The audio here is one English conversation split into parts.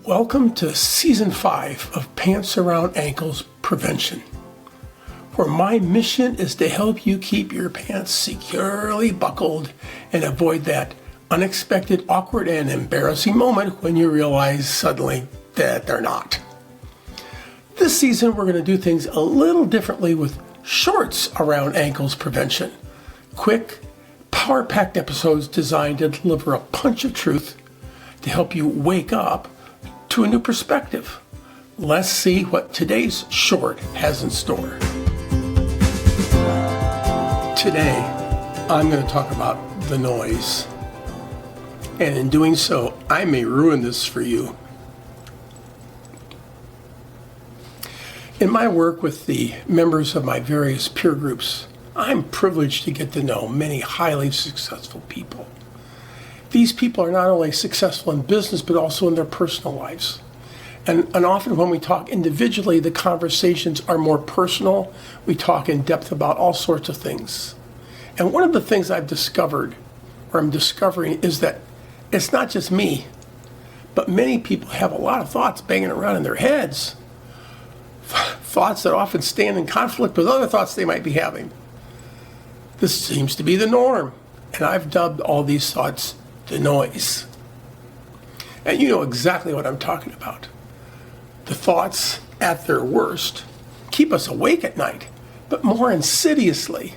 Welcome to Season 5 of Pants Around Ankles Prevention, where my mission is to help you keep your pants securely buckled and avoid that unexpected, awkward, and embarrassing moment when you realize suddenly that they're not. This season, we're going to do things a little differently with shorts around ankles prevention. Quick, power-packed episodes designed to deliver a punch of truth to help you wake up to a new perspective. Let's see what today's short has in store. Today, I'm going to talk about the noise. And in doing so, I may ruin this for you. In my work with the members of my various peer groups, I'm privileged to get to know many highly successful people. These people are not only successful in business, but also in their personal lives. And often when we talk individually, the conversations are more personal. We talk in depth about all sorts of things. And one of the things I've discovered, or I'm discovering, is that it's not just me, but many people have a lot of thoughts banging around in their heads. Thoughts that often stand in conflict with other thoughts they might be having. This seems to be the norm. And I've dubbed all these thoughts the noise. And you know exactly what I'm talking about. The thoughts, at their worst, keep us awake at night, but more insidiously,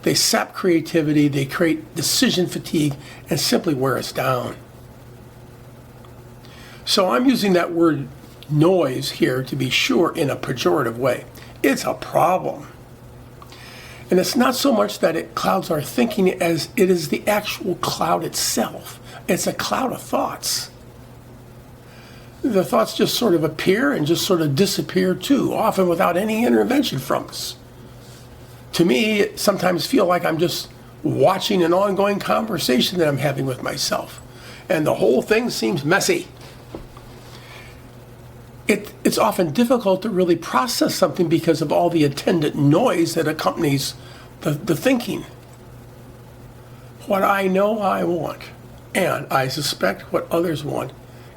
they sap creativity, they create decision fatigue, and simply wear us down. So I'm using that word noise here to be sure in a pejorative way. It's a problem. And it's not so much that it clouds our thinking as it is the actual cloud itself. It's a cloud of thoughts. The thoughts just sort of appear and just sort of disappear too, often without any intervention from us. To me, it sometimes feels like I'm just watching an ongoing conversation that I'm having with myself. And the whole thing seems messy. It's often difficult to really process something because of all the attendant noise that accompanies the thinking. What I know I want, and I suspect what others want,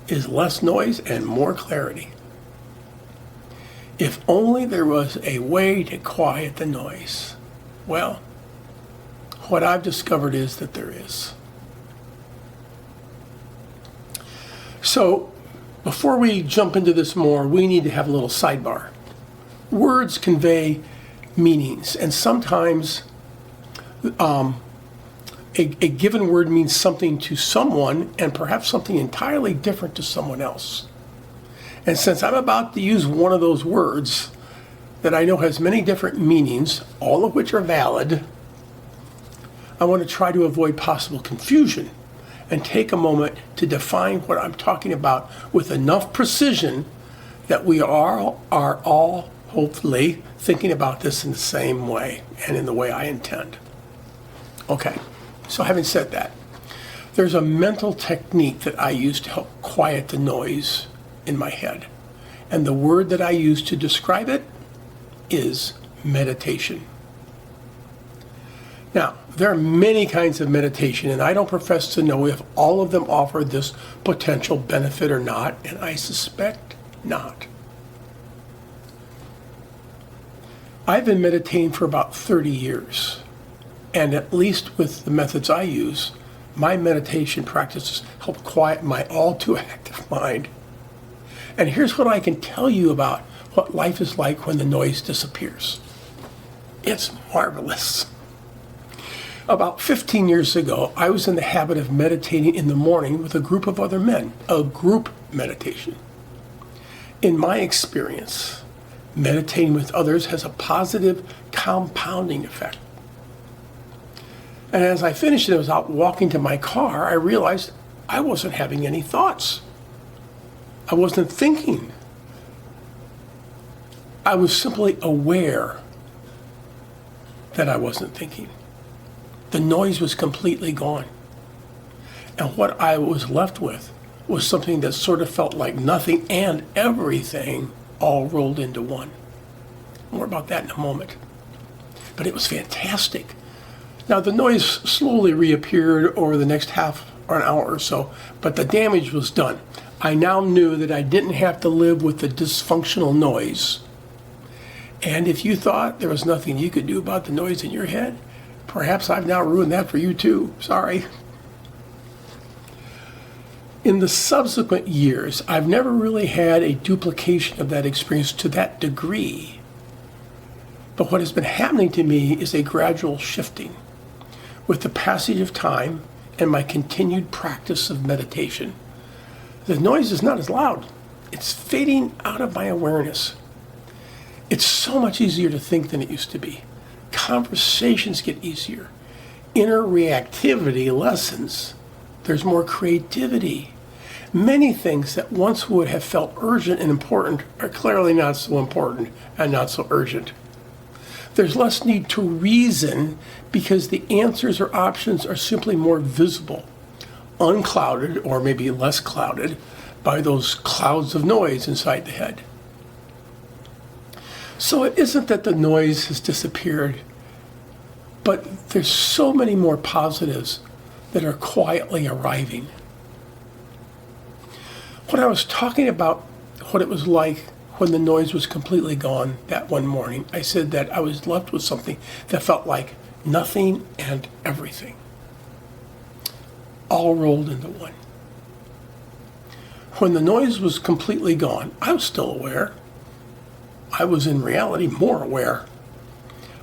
is less noise and more clarity. If only there was a way to quiet the noise. Well, what I've discovered is that there is. So, before we jump into this more, we need to have a little sidebar. Words convey meanings, and sometimes a given word means something to someone and perhaps something entirely different to someone else. And since I'm about to use one of those words that I know has many different meanings, all of which are valid, I want to try to avoid possible confusion and take a moment to define what I'm talking about with enough precision that we are all hopefully thinking about this in the same way and in the way I intend. Okay, so having said that, there's a mental technique that I use to help quiet the noise in my head. And the word that I use to describe it is meditation. Now, there are many kinds of meditation, and I don't profess to know if all of them offer this potential benefit or not, and I suspect not. I've been meditating for about 30 years, and at least with the methods I use, my meditation practices help quiet my all too active mind. And here's what I can tell you about what life is like when the noise disappears. It's marvelous. About 15 years ago, I was in the habit of meditating in the morning with a group of other men, a group meditation. In my experience, meditating with others has a positive compounding effect. And as I finished and I was out walking to my car, I realized I wasn't having any thoughts. I wasn't thinking. I was simply aware that I wasn't thinking. The noise was completely gone. And what I was left with was something that sort of felt like nothing and everything all rolled into one. More about that in a moment. But it was fantastic. Now, the noise slowly reappeared over the next half or an hour or so, but the damage was done. I now knew that I didn't have to live with the dysfunctional noise. And if you thought there was nothing you could do about the noise in your head, perhaps I've now ruined that for you too. Sorry. In the subsequent years, I've never really had a duplication of that experience to that degree. But what has been happening to me is a gradual shifting with the passage of time and my continued practice of meditation. The noise is not as loud. It's fading out of my awareness. It's so much easier to think than it used to be. Conversations get easier. Inner reactivity lessens. There's more creativity. Many things that once would have felt urgent and important are clearly not so important and not so urgent. There's less need to reason because the answers or options are simply more visible, unclouded or maybe less clouded by those clouds of noise inside the head. So it isn't that the noise has disappeared, but there's so many more positives that are quietly arriving. When I was talking about what it was like when the noise was completely gone that one morning, I said that I was left with something that felt like nothing and everything, all rolled into one. When the noise was completely gone, I was still aware. I was in reality more aware.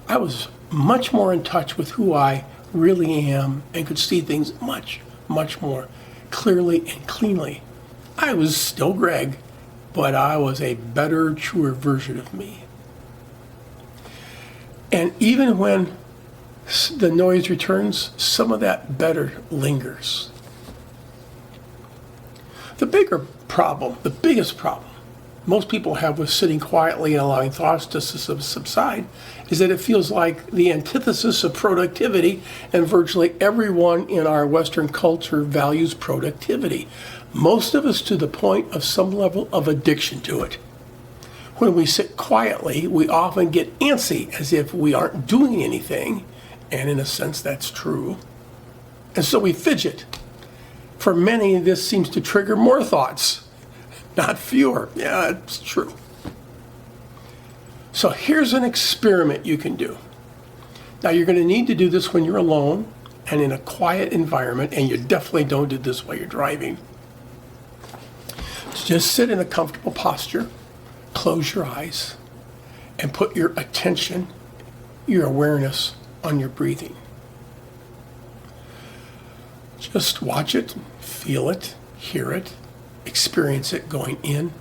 I was much more in touch with who I really am and could see things much, much more clearly and cleanly. I was still Greg, but I was a better, truer version of me. And even when the noise returns, some of that better lingers. The biggest problem most people have with sitting quietly and allowing thoughts to subside is that it feels like the antithesis of productivity, and virtually everyone in our Western culture values productivity. Most of us to the point of some level of addiction to it. When we sit quietly, we often get antsy as if we aren't doing anything, and in a sense that's true. And so we fidget. For many, this seems to trigger more thoughts, not fewer. Yeah, it's true. So here's an experiment you can do. Now you're going to need to do this when you're alone and in a quiet environment, and you definitely don't do this while you're driving. Just sit in a comfortable posture, close your eyes, and put your attention, your awareness on your breathing. Just watch it, feel it, hear it, experience it going in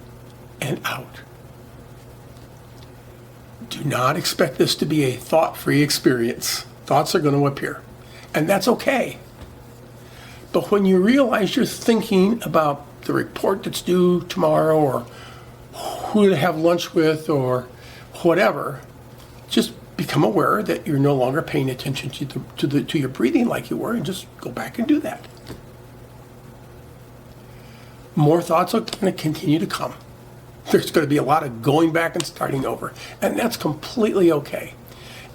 and out. Do not expect this to be a thought-free experience. Thoughts are going to appear, and that's okay. But when you realize you're thinking about the report that's due tomorrow, or who to have lunch with, or whatever, just become aware that you're no longer paying attention to your breathing like you were, and just go back and do that. More thoughts are going to continue to come. There's going to be a lot of going back and starting over, and that's completely okay.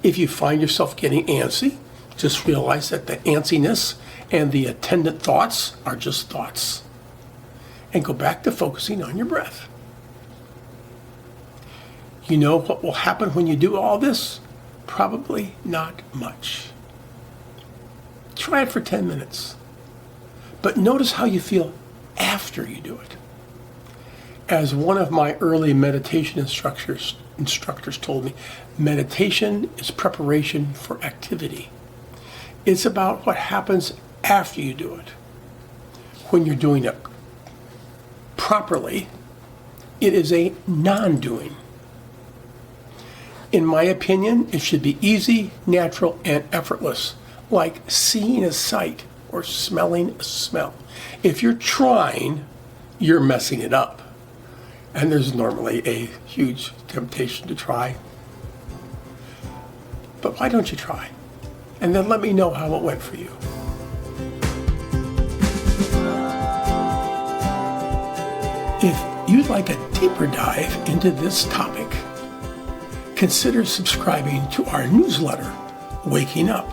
If you find yourself getting antsy, just realize that the antsiness and the attendant thoughts are just thoughts. And go back to focusing on your breath. You know what will happen when you do all this? Probably not much. Try it for 10 minutes. But notice how you feel after you do it. As one of my early meditation instructors told me, meditation is preparation for activity. It's about what happens after you do it. When you're doing it properly, it is a non-doing. In my opinion, it should be easy, natural, and effortless, like seeing a sight or smelling a smell. If you're trying, you're messing it up. And there's normally a huge temptation to try. But why don't you try? And then let me know how it went for you. If you'd like a deeper dive into this topic, consider subscribing to our newsletter, Waking Up,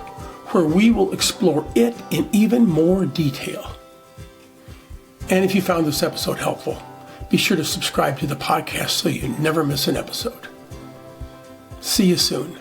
where we will explore it in even more detail. And if you found this episode helpful, be sure to subscribe to the podcast so you never miss an episode. See you soon.